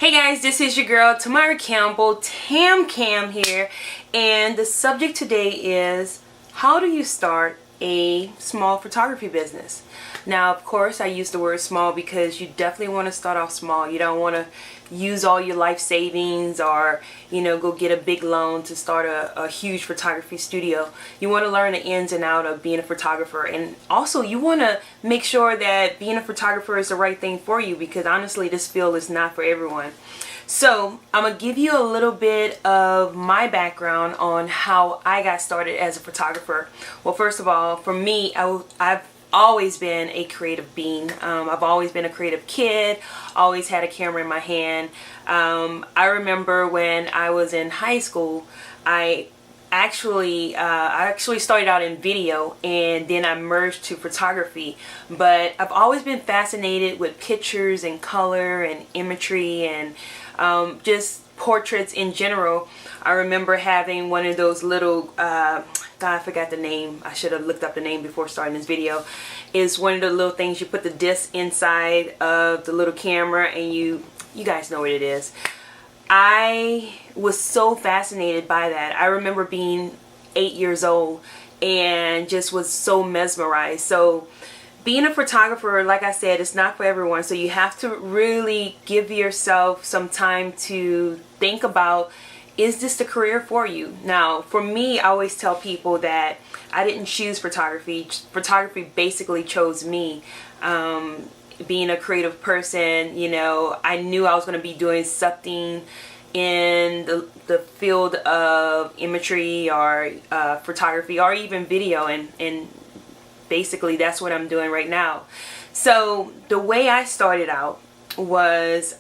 Hey guys, this is your girl Tamara Campbell, Tam Cam here, and the subject today is how do you start a small photography business? Now, of course, I use the word small because you definitely want to start off small. You don't want to use all your life savings or, go get a big loan to start a huge photography studio. You want to learn the ins and out of being a photographer, and also you want to make sure that being a photographer is the right thing for you, because honestly this field is not for everyone. So I'm going to give you a little bit of my background on how I got started as a photographer. Well, first of all, for me, I've always been a creative being. I've always been a creative kid, always had a camera in my hand. I remember when I was in high school, I actually started out in video, and then I merged to photography. But I've always been fascinated with pictures and color and imagery and just portraits in general. I remember having one of those little God, I forgot the name. I should have looked up the name before starting this video. Is one of the little things you put the disc inside of the little camera, and you guys know what it is. I was so fascinated by that. I remember being 8 years old and just was so mesmerized. So being a photographer, like I said, it's not for everyone. So you have to really give yourself some time to think about, is this the career for you? Now, for me, I always tell people that I didn't choose photography. Photography basically chose me. Being a creative person, I knew I was going to be doing something in the field of imagery or photography or even video, and basically that's what I'm doing right now. So the way I started out was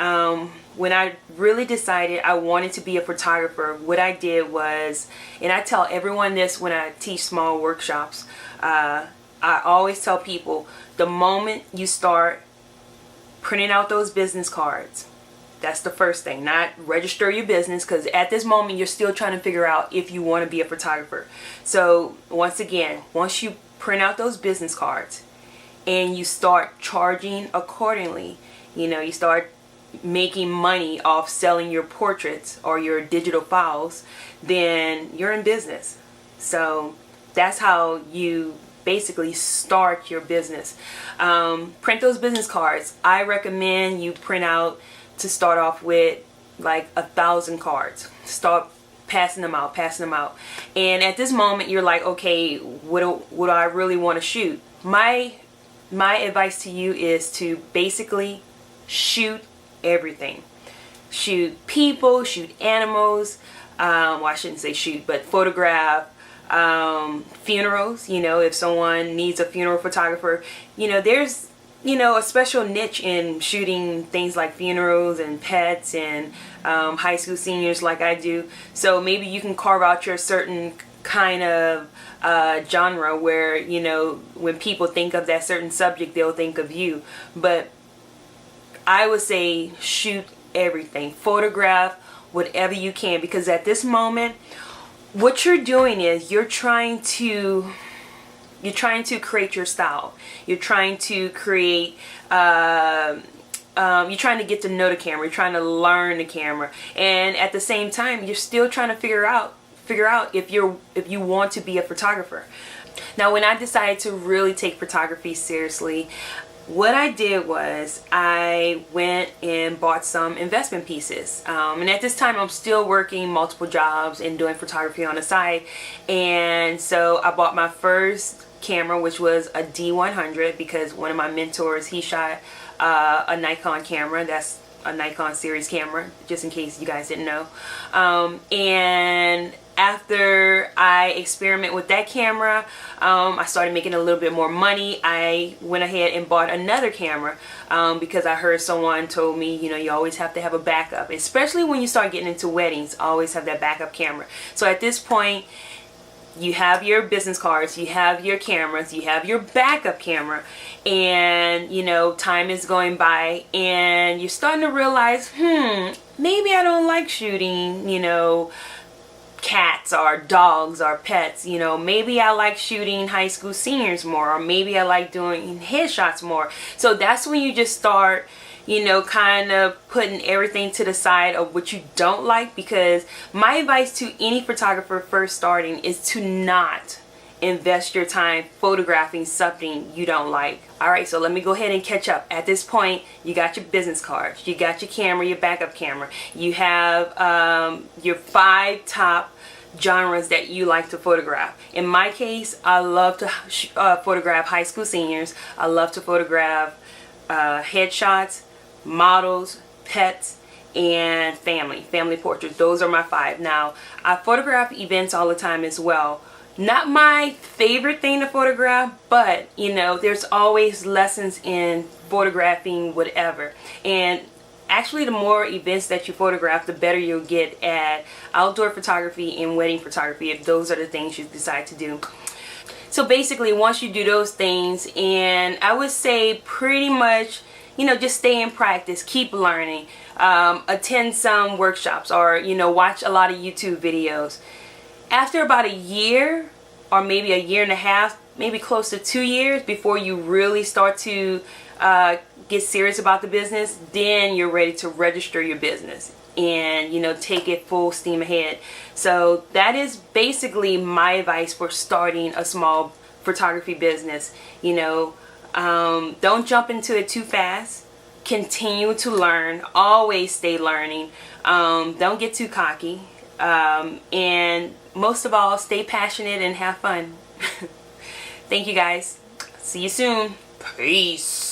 when I really decided I wanted to be a photographer. What I did was, and I tell everyone this when I teach small workshops, I always tell people, the moment you start printing out those business cards, that's the first thing. Not register your business, because at this moment you're still trying to figure out if you want to be a photographer. So once again, once you print out those business cards and you start charging accordingly, you start making money off selling your portraits or your digital files, then you're in business. So that's how you basically start your business. Print those business cards. I recommend you print out, to start off with, like 1,000 cards. Start passing them out. And at this moment you're like, okay, what do I really want to shoot? My advice to you is to basically shoot everything. Shoot people, shoot animals, well, I shouldn't say shoot, but photograph funerals. If someone needs a funeral photographer, there's a special niche in shooting things like funerals and pets and high school seniors like I do. So maybe you can carve out your certain kind of genre where, when people think of that certain subject, they'll think of you. But I would say shoot everything. Photograph whatever you can, because at this moment what you're doing is you're trying to create your style. You're trying to create you're trying to get to know the camera. You're trying to learn the camera, and at the same time you're still trying to figure out if you want to be a photographer. Now, when I decided to really take photography seriously, what I did was I went and bought some investment pieces, and at this time I'm still working multiple jobs and doing photography on the side. And so I bought my first camera, which was a D100, because one of my mentors, he shot a Nikon camera. That's a Nikon series camera, just in case you guys didn't know. And after I experiment with that camera, I started making a little bit more money. I went ahead and bought another camera because I heard someone told me, you always have to have a backup, especially when you start getting into weddings. Always have that backup camera. So at this point, you have your business cards, you have your cameras, you have your backup camera, and time is going by and you're starting to realize, maybe I don't like shooting, cats or dogs or pets. Maybe I like shooting high school seniors more, or maybe I like doing headshots more. So that's when you just start you know, kind of putting everything to the side of what you don't like, because my advice to any photographer first starting is to not invest your time photographing something you don't like. Alright, so let me go ahead and catch up. At this point, you got your business cards, you got your camera, your backup camera, you have your 5 top genres that you like to photograph. In my case, I love to photograph high school seniors. I love to photograph headshots, models, pets, and family portraits. Those are my 5. Now, I photograph events all the time as well. Not my favorite thing to photograph, but you know, there's always lessons in photographing whatever. And actually, the more events that you photograph, the better you'll get at outdoor photography and wedding photography, if those are the things you decide to do. So basically, once you do those things, and I would say pretty much, you know, just stay in practice, keep learning, attend some workshops, or you know, watch a lot of YouTube videos. After about a year, or maybe a year and a half, maybe close to 2 years before you really start to get serious about the business, then you're ready to register your business and, you know, take it full steam ahead. So that is basically my advice for starting a small photography business. You know, don't jump into it too fast. Continue to learn. Always stay learning. Don't get too cocky. And most of all, stay passionate and have fun. Thank you guys. See you soon. Peace.